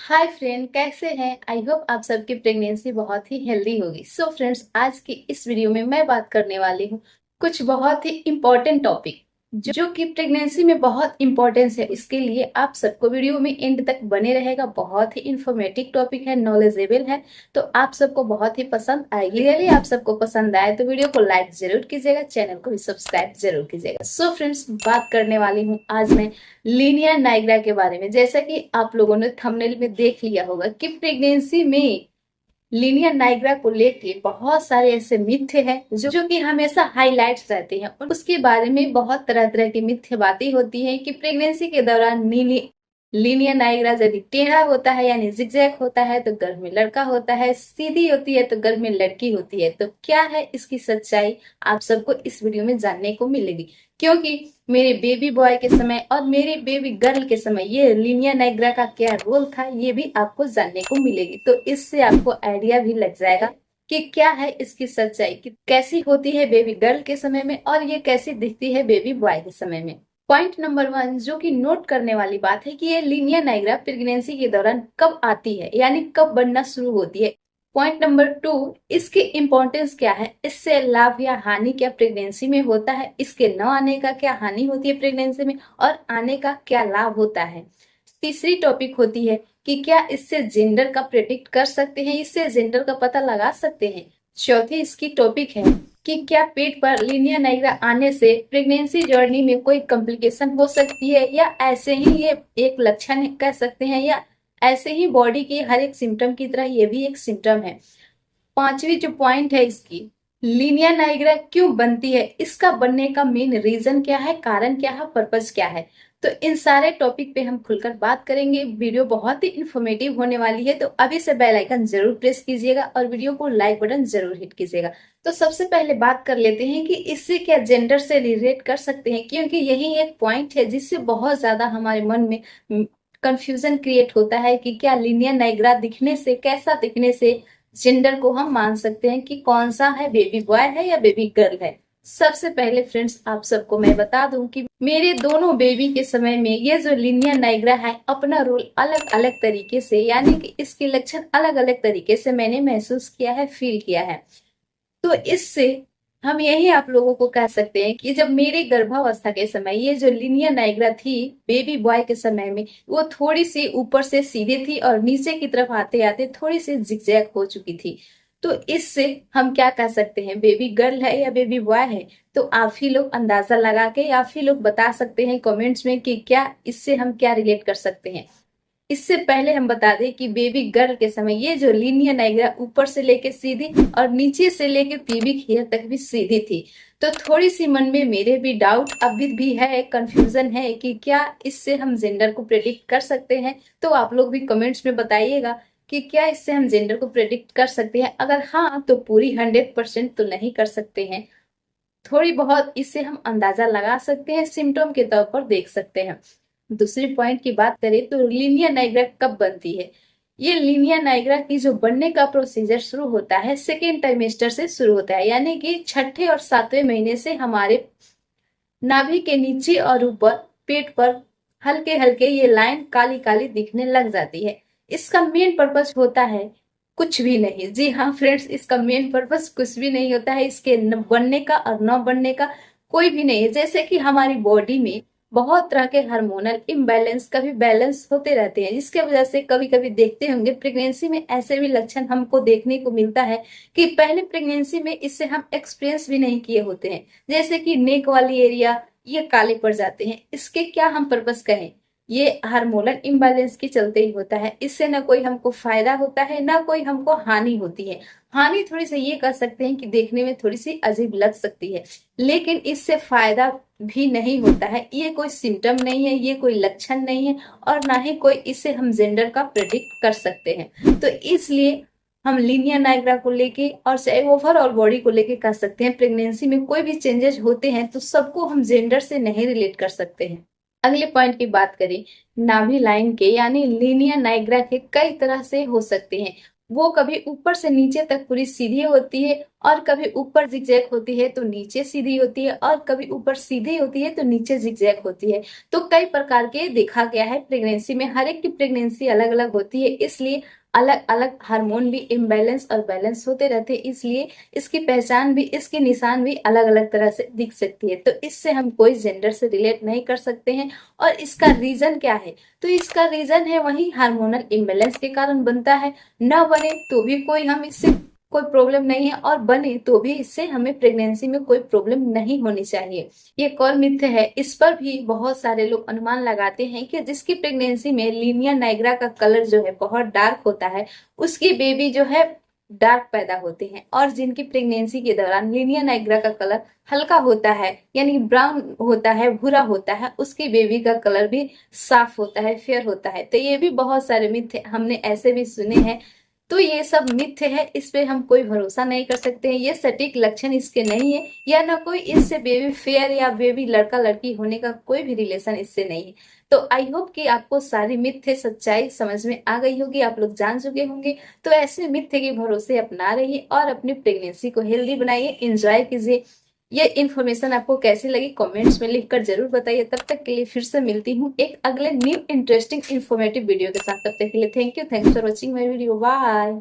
Hi friend, कैसे हैं? I hope आप सबकी प्रेगनेंसी बहुत ही हेल्दी होगी। सो फ्रेंड्स, आज की इस वीडियो में मैं बात करने वाली हूँ कुछ बहुत ही इम्पोर्टेंट टॉपिक जो कि प्रेगनेंसी में बहुत इम्पोर्टेंस है। इसके लिए आप सबको वीडियो में एंड तक बने रहेगा। बहुत ही इंफॉर्मेटिव टॉपिक है, नॉलेजेबल है, तो आप सबको बहुत ही पसंद आएगी। यदि आप सबको पसंद आए तो वीडियो को लाइक जरूर कीजिएगा, चैनल को भी सब्सक्राइब जरूर कीजिएगा। सो फ्रेंड्स, बात करने वाली हूँ आज मैं लीनियर नाइग्रा के बारे में। जैसा कि आप लोगों ने थंबनेल में देख लिया होगा कि प्रेगनेंसी में लीनियर नाइग्रा को लेके बहुत सारे ऐसे मिथ्य हैं जो कि हमेशा हाईलाइट्स रहते हैं, और उसके बारे में बहुत तरह तरह की मिथ्य बातें होती हैं कि प्रेगनेंसी के दौरान लीनियर नाइग्रा यदि टेढ़ा होता है यानी जिगजैग होता है तो गर्भ में लड़का होता है, सीधी होती है तो गर्भ में लड़की होती है। तो क्या है इसकी सच्चाई, आप सबको इस वीडियो में जानने को मिलेगी। क्योंकि मेरे बेबी बॉय के समय और मेरे बेबी गर्ल के समय ये लीनियर नाइग्रा का क्या रोल था, ये भी आपको जानने को मिलेगी। तो इससे आपको आइडिया भी लग जाएगा कि क्या है इसकी सच्चाई, कि कैसी होती है बेबी गर्ल के समय में और ये कैसी दिखती है बेबी बॉय के समय में। पॉइंट नंबर 1 जो कि नोट करने वाली बात है कि ये लीनियर नाइग्रा प्रेगनेंसी के दौरान कब आती है, यानी कब बनना शुरू होती है। पॉइंट नंबर 2, इसकी इम्पोर्टेंस क्या है, इससे लाभ या हानि क्या प्रेगनेंसी में होता है, इसके न आने का क्या हानि होती है प्रेगनेंसी में, और आने का क्या लाभ होता है। तीसरी टॉपिक होती है कि क्या इससे जेंडर का प्रेडिक्ट कर सकते हैं, इससे जेंडर का पता लगा सकते हैं। चौथी इसकी टॉपिक है कि क्या पेट पर लीनियर नाइग्रा आने से प्रेगनेंसी जर्नी में कोई कॉम्प्लिकेशन हो सकती है, या ऐसे ही ये एक लक्षण कह सकते हैं, या ऐसे ही बॉडी के हर एक सिम्टम की तरह ये भी एक सिम्टम है। पांचवी जो पॉइंट है इसकी, लीनियर नाइग्रा क्यों बनती है, इसका बनने का मेन रीजन क्या है, कारण क्या है, पर्पस क्या है। तो इन सारे टॉपिक पे हम खुलकर बात करेंगे। वीडियो बहुत ही इंफॉर्मेटिव होने वाली है, तो अभी से बेल आइकन जरूर प्रेस कीजिएगा और वीडियो को लाइक बटन जरूर हिट कीजिएगा। तो सबसे पहले बात कर लेते हैं कि इससे क्या जेंडर से रिलेट कर सकते हैं, क्योंकि यही एक पॉइंट है जिससे बहुत ज्यादा हमारे मन में कंफ्यूजन क्रिएट होता है कि क्या लीनियर नाइग्रा दिखने से, कैसा दिखने से जेंडर को हम मान सकते हैं कि कौन सा है, बेबी बॉय है या बेबी गर्ल है। सबसे पहले फ्रेंड्स, आप सबको मैं बता दूं कि मेरे दोनों बेबी के समय में ये जो लीनियर नाइग्रा है अपना रोल अलग अलग तरीके से, यानी कि इसके लक्षण अलग अलग तरीके से मैंने महसूस किया है, फील किया है। तो इससे हम यही आप लोगों को कह सकते हैं कि जब मेरे गर्भावस्था के समय ये जो लीनियर नाइग्रा थी बेबी बॉय के समय में, वो थोड़ी सी ऊपर से सीधी थी और नीचे की तरफ आते आते थोड़ी सी जिगजैग हो चुकी थी। तो इससे हम क्या कह सकते हैं, बेबी गर्ल है या बेबी बॉय है। तो आप ही लोग अंदाजा लगा के आप ही लोग बता सकते हैं कमेंट्स में कि क्या इससे हम क्या रिलेट कर सकते हैं। इससे पहले हम बता दें कि बेबी गर्ल के समय ये जो लीनियर नाइग्रा ऊपर से लेके सीधी और नीचे से लेके प्यूबिक हेयर तक भी सीधी थी। तो थोड़ी सी मन में मेरे भी डाउट अभी भी है, कंफ्यूजन है कि क्या इससे हम जेंडर को प्रेडिक्ट कर सकते हैं। तो आप लोग भी कमेंट्स में बताइएगा कि क्या इससे हम जेंडर को प्रेडिक्ट कर सकते हैं। अगर हाँ, तो पूरी 100% तो नहीं कर सकते हैं, थोड़ी बहुत इससे हम अंदाजा लगा सकते हैं, सिम्टम के तौर पर देख सकते हैं। दूसरी पॉइंट की बात करें तो लीनियर नाइग्रा कब बनती है। ये लीनियर नाइग्रा की जो बनने का प्रोसीजर शुरू होता है सेकेंड ट्राइमेस्टर से शुरू होता है, यानी कि छठे और सातवें महीने से हमारे नाभि के नीचे और ऊपर पेट पर हल्के हल्के ये लाइन काली काली दिखने लग जाती है। इसका मेन पर्पस होता है कुछ भी नहीं। जी हाँ फ्रेंड्स, इसका मेन पर्पस कुछ भी नहीं होता है, इसके बनने का और न बनने का कोई भी नहीं है। जैसे कि हमारी बॉडी में बहुत तरह के हार्मोनल इम्बैलेंस कभी बैलेंस होते रहते हैं, जिसके वजह से कभी कभी देखते होंगे प्रेगनेंसी में ऐसे भी लक्षण हमको देखने को मिलता है कि पहले प्रेगनेंसी में इससे हम एक्सपीरियंस भी नहीं किए होते हैं। जैसे कि नेक वाली एरिया ये काले पड़ जाते हैं, इसके क्या हम पर्पस कहें, ये हार्मोनल इम्बैलेंस के चलते ही होता है। इससे ना कोई हमको फायदा होता है ना कोई हमको हानि होती है। हानि थोड़ी सी ये कह सकते हैं कि देखने में थोड़ी सी अजीब लग सकती है, लेकिन इससे फायदा भी नहीं होता है। ये कोई सिम्टम नहीं है, ये कोई लक्षण नहीं है, और ना ही कोई इससे हम जेंडर का प्रेडिक्ट कर सकते हैं। तो इसलिए हम लीनियर नाइग्रा को लेके और चाहे ओवरऑल बॉडी को लेके कह सकते हैं प्रेगनेंसी में कोई भी चेंजेस होते हैं तो सबको हम जेंडर से नहीं रिलेट कर सकते हैं। अगले पॉइंट की बात करें, नाभि लाइन के यानी लीनियर नाइग्रा के कई तरह से हो सकते हैं। वो कभी ऊपर से नीचे तक पूरी सीधी होती है, और कभी ऊपर जिगजैग होती है तो नीचे सीधी होती है, और कभी ऊपर सीधी होती है तो नीचे जिगजैग होती है। तो कई प्रकार के देखा गया है प्रेगनेंसी में, हर एक की प्रेगनेंसी अलग अलग होती है, इसलिए अलग अलग हार्मोन भी इम्बैलेंस और बैलेंस होते रहते हैं, इसलिए इसकी पहचान भी, इसकी निशान भी अलग अलग तरह से दिख सकती है। तो इससे हम कोई जेंडर से रिलेट नहीं कर सकते हैं। और इसका रीजन क्या है? तो इसका रीजन है वही हार्मोनल इम्बैलेंस के कारण बनता है। न बने तो भी कोई हम इससे कोई प्रॉब्लम नहीं है, और बने तो भी इससे हमें प्रेगनेंसी में कोई प्रॉब्लम नहीं होनी चाहिए। ये कौन मिथ्य है, इस पर भी बहुत सारे लोग अनुमान लगाते हैं कि जिसकी प्रेगनेंसी में लीनिया नाइग्रा का कलर जो है बहुत डार्क होता है, उसकी बेबी जो है डार्क पैदा होते हैं, और जिनकी प्रेगनेंसी के दौरान लीनिया नाइग्रा का कलर हल्का होता है, यानी ब्राउन होता है, भूरा होता है, उसकी बेबी का कलर भी साफ होता है, फेयर होता है। तो ये भी बहुत सारे मिथ हमने ऐसे भी सुने हैं। तो ये सब मिथ्य है, इस पे हम कोई भरोसा नहीं कर सकते हैं, ये सटीक लक्षण इसके नहीं है, या ना कोई इससे बेबी फेयर या बेबी लड़का लड़की होने का कोई भी रिलेशन इससे नहीं है। तो आई होप कि आपको सारी मिथ्य सच्चाई समझ में आ गई होगी, आप लोग जान चुके होंगे। तो ऐसे मिथ्य के भरोसे अपना रहिए और अपनी प्रेगनेंसी को हेल्दी बनाइए, एंजॉय कीजिए। ये इन्फॉर्मेशन आपको कैसी लगी कमेंट्स में लिखकर जरूर बताइए। तब तक के लिए फिर से मिलती हूँ एक अगले न्यू इंटरेस्टिंग इन्फॉर्मेटिव वीडियो के साथ। तब तक के लिए thank you for watching my video. Bye.